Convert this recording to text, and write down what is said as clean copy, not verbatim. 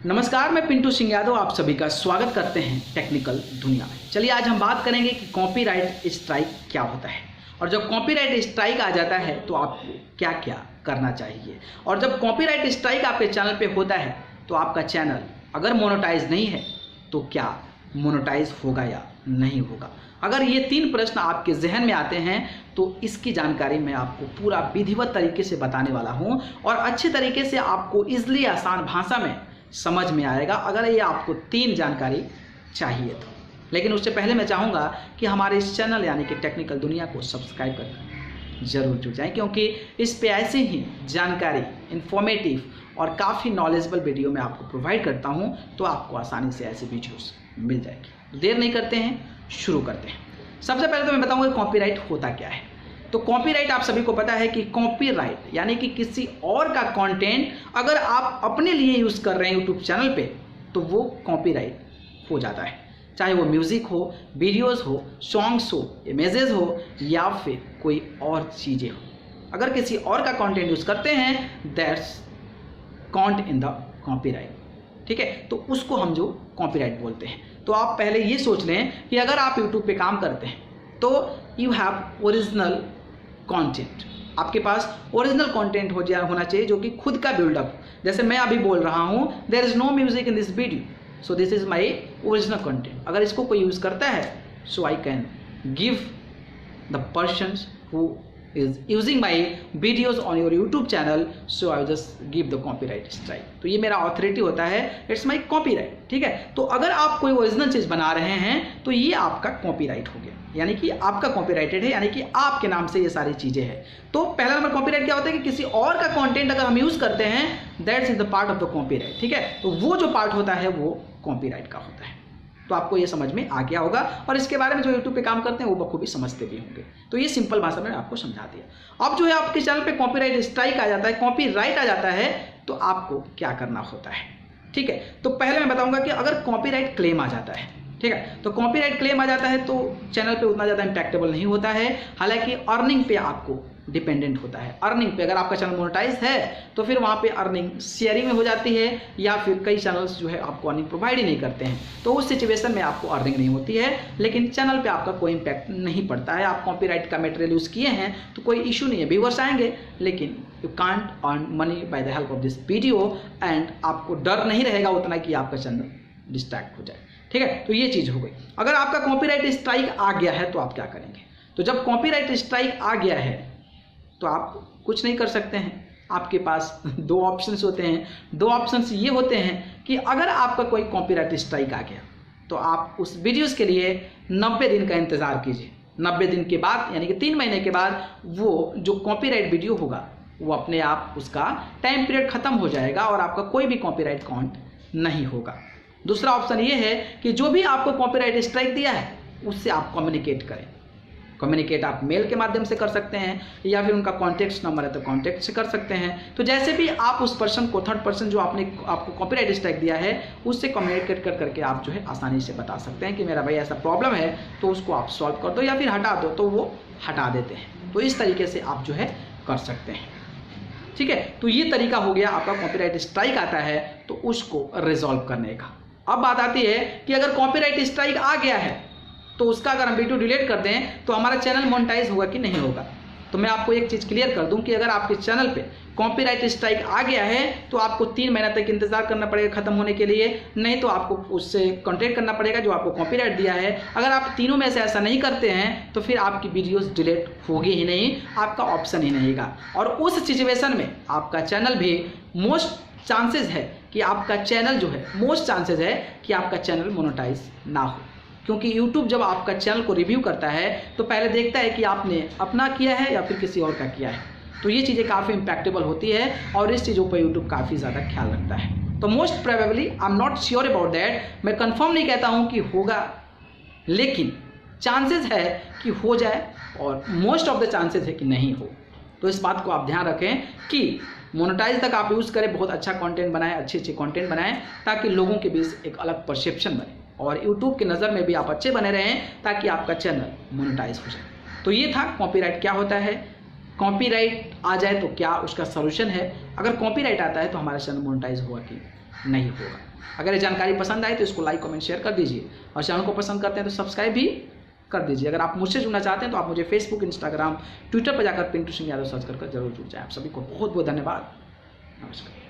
नमस्कार, मैं पिंटू सिंह यादव आप सभी का स्वागत करते हैं टेक्निकल दुनिया में। चलिए आज हम बात करेंगे कि कॉपीराइट स्ट्राइक क्या होता है और जब कॉपीराइट स्ट्राइक आ जाता है तो आपको क्या क्या करना चाहिए, और जब कॉपीराइट स्ट्राइक आपके चैनल पे होता है तो आपका चैनल अगर मोनेटाइज नहीं है तो क्या मोनेटाइज होगा या नहीं होगा। अगर ये 3 प्रश्न आपके जहन में आते हैं तो इसकी जानकारी मैं आपको पूरा विधिवत तरीके से बताने वाला हूँ और अच्छे तरीके से आपको ईजिली आसान भाषा में समझ में आएगा अगर ये आपको 3 जानकारी चाहिए तो। लेकिन उससे पहले मैं चाहूँगा कि हमारे इस चैनल यानी कि टेक्निकल दुनिया को सब्सक्राइब कर जरूर जुड़ जाएं, क्योंकि इस पे ऐसे ही जानकारी, इन्फॉर्मेटिव और काफ़ी नॉलेजेबल वीडियो मैं आपको प्रोवाइड करता हूँ, तो आपको आसानी से ऐसी वीडियोस मिल जाएगी। देर नहीं करते हैं, शुरू करते हैं। सबसे पहले तो मैं बताऊँगा कॉपीराइट होता क्या है। तो कॉपीराइट आप सभी को पता है कि कॉपीराइट यानी कि किसी और का कंटेंट अगर आप अपने लिए यूज़ कर रहे हैं यूट्यूब चैनल पे तो वो कॉपीराइट हो जाता है, चाहे वो म्यूज़िक हो, वीडियोस हो, सॉन्ग्स हो, इमेजेस हो या फिर कोई और चीज़ें हो। अगर किसी और का कंटेंट यूज़ करते हैं that's count in the copyright, ठीक है। तो उसको हम जो कॉपीराइट बोलते हैं। तो आप पहले ये सोच लें कि अगर आप यूट्यूब पे काम करते हैं तो यू हैव ओरिजिनल कंटेंट, आपके पास ओरिजिनल कंटेंट होना चाहिए जो कि खुद का बिल्डअप। जैसे मैं अभी बोल रहा हूँ there is no music in this video, so this is my original content. अगर इसको कोई यूज़ करता है so I can give the persons who is using my videos on your YouTube channel, so I will just give the copyright strike। तो ये मेरा authority होता है, इट्स माई कॉपीराइट, ठीक है। तो अगर आप कोई ओरिजिनल चीज़ बना रहे हैं तो ये आपका कॉपीराइट हो गया, यानी कि आपका कॉपीराइटेड है, यानी कि आपके नाम से ये सारी चीज़ें हैं। तो पहला नंबर कॉपीराइट क्या होता है कि किसी और का कंटेंट अगर हम यूज़ करते हैं that's is the part of the copyright, ठीक है। तो वो जो पार्ट होता है वो कॉपीराइट का होता है। तो आपको ये समझ में आ गया होगा और इसके बारे में जो यूट्यूब पे काम करते हैं वो बखूबी समझते भी होंगे। तो ये सिंपल भाषा में आपको समझा दिया। अब जो है आपके चैनल पे कॉपीराइट स्ट्राइक आ जाता है, कॉपीराइट आ जाता है, तो आपको क्या करना होता है, ठीक है। तो पहले मैं बताऊंगा कि अगर कॉपीराइट क्लेम आ जाता है, ठीक है, तो कॉपीराइट क्लेम आ जाता है तो चैनल पे उतना ज़्यादा इम्पैक्टेबल नहीं होता है, हालांकि अर्निंग पे आपको डिपेंडेंट होता है। अर्निंग पे अगर आपका चैनल मोनेटाइज है तो फिर वहाँ पे अर्निंग शेयरिंग में हो जाती है, या फिर कई चैनल्स जो है आपको अर्निंग प्रोवाइड ही नहीं करते हैं, तो उस सिचुएशन में आपको अर्निंग नहीं होती है। लेकिन चैनल पे आपका कोई इम्पैक्ट नहीं पड़ता है। आप कॉपीराइट का मटेरियल यूज़ किए हैं तो कोई इशू नहीं है, व्यूअर्स आएंगे, लेकिन you can't earn money by the help of this video and आपको डर नहीं रहेगा उतना कि आपका चैनल डिस्ट्रैक्ट हो जाए, ठीक है। तो ये चीज़ हो गई। अगर आपका कॉपीराइट स्ट्राइक आ गया है तो आप क्या करेंगे। तो जब कॉपीराइट स्ट्राइक आ गया है तो आप कुछ नहीं कर सकते हैं। आपके पास 2 ऑप्शंस होते हैं। 2 ऑप्शंस ये होते हैं कि अगर आपका कोई कॉपीराइट स्ट्राइक आ गया तो आप उस वीडियोस के लिए 90 दिन का इंतज़ार कीजिए। 90 दिन के बाद यानी कि 3 महीने के बाद वो जो कॉपीराइट वीडियो होगा वो अपने आप उसका टाइम पीरियड ख़त्म हो जाएगा और आपका कोई भी कॉपीराइट काउंट नहीं होगा। दूसरा ऑप्शन ये है कि जो भी आपको कॉपीराइट स्ट्राइक दिया है उससे आप कम्युनिकेट करें। कम्युनिकेट आप मेल के माध्यम से कर सकते हैं या फिर उनका कॉन्टैक्ट नंबर है तो कॉन्टैक्ट से कर सकते हैं। तो जैसे भी आप उस पर्सन को, थर्ड पर्सन जो आपको कॉपीराइट स्ट्राइक दिया है उससे कम्युनिकेट करके आप जो है आसानी से बता सकते हैं कि मेरा भाई ऐसा प्रॉब्लम है तो उसको आप सॉल्व कर दो या फिर हटा दो, तो वो हटा देते हैं। तो इस तरीके से आप जो है कर सकते हैं, ठीक है। तो ये तरीका हो गया, आपका कॉपीराइट स्ट्राइक आता है तो उसको रिजॉल्व करने का। अब बात आती है कि अगर कॉपीराइट स्ट्राइक आ गया है तो उसका अगर हम वीडियो डिलीट कर दें तो हमारा चैनल मोनेटाइज होगा कि नहीं होगा। तो मैं आपको एक चीज़ क्लियर कर दूं कि अगर आपके चैनल पे कॉपीराइट स्ट्राइक आ गया है तो आपको 3 महीना तक इंतजार करना पड़ेगा ख़त्म होने के लिए, नहीं तो आपको उससे कॉन्टेक्ट करना पड़ेगा जो आपको कॉपीराइट दिया है। अगर आप तीनों में से ऐसा नहीं करते हैं तो फिर आपकी वीडियोस डिलीट होगी ही नहीं, आपका ऑप्शन ही नहीं होगा। और उस सिचुएशन में आपका चैनल भी मोस्ट चांसेस है कि आपका चैनल जो है आपका चैनल मोनेटाइज ना हो, क्योंकि YouTube जब आपका चैनल को रिव्यू करता है तो पहले देखता है कि आपने अपना किया है या फिर किसी और का किया है। तो ये चीज़ें काफ़ी इम्पैक्टेबल होती है और इस चीज़ों पर YouTube काफ़ी ज़्यादा ख्याल रखता है। तो most probably I am not sure about that, मैं कंफर्म नहीं कहता हूँ कि होगा, लेकिन चांसेस है कि हो जाए और मोस्ट ऑफ द चांसेस है कि नहीं हो। तो इस बात को आप ध्यान रखें कि मोनेटाइज तक आप यूज़ करें, बहुत अच्छा कंटेंट बनाएं, अच्छे कंटेंट बनाएं ताकि लोगों के बीच एक अलग परसेप्शन बने और यूट्यूब की नज़र में भी आप अच्छे बने रहें ताकि आपका चैनल मोनेटाइज हो जाए। तो ये था कॉपीराइट क्या होता है, कॉपीराइट आ जाए तो क्या उसका सलूशन है, अगर कॉपीराइट आता है तो हमारा चैनल मोनेटाइज होगा कि नहीं होगा। अगर ये जानकारी पसंद आए तो इसको लाइक कमेंट शेयर कर दीजिए, और चैनल को पसंद करते हैं तो सब्सक्राइब भी कर दीजिए। अगर आप मुझसे जुड़ना चाहते हैं तो आप मुझे फेसबुक, इंस्टाग्राम, ट्विटर पर जाकर पिंटू सिंह यादव सर्च कर जरूर जुड़ जाए। आप सभी को बहुत बहुत धन्यवाद। नमस्कार।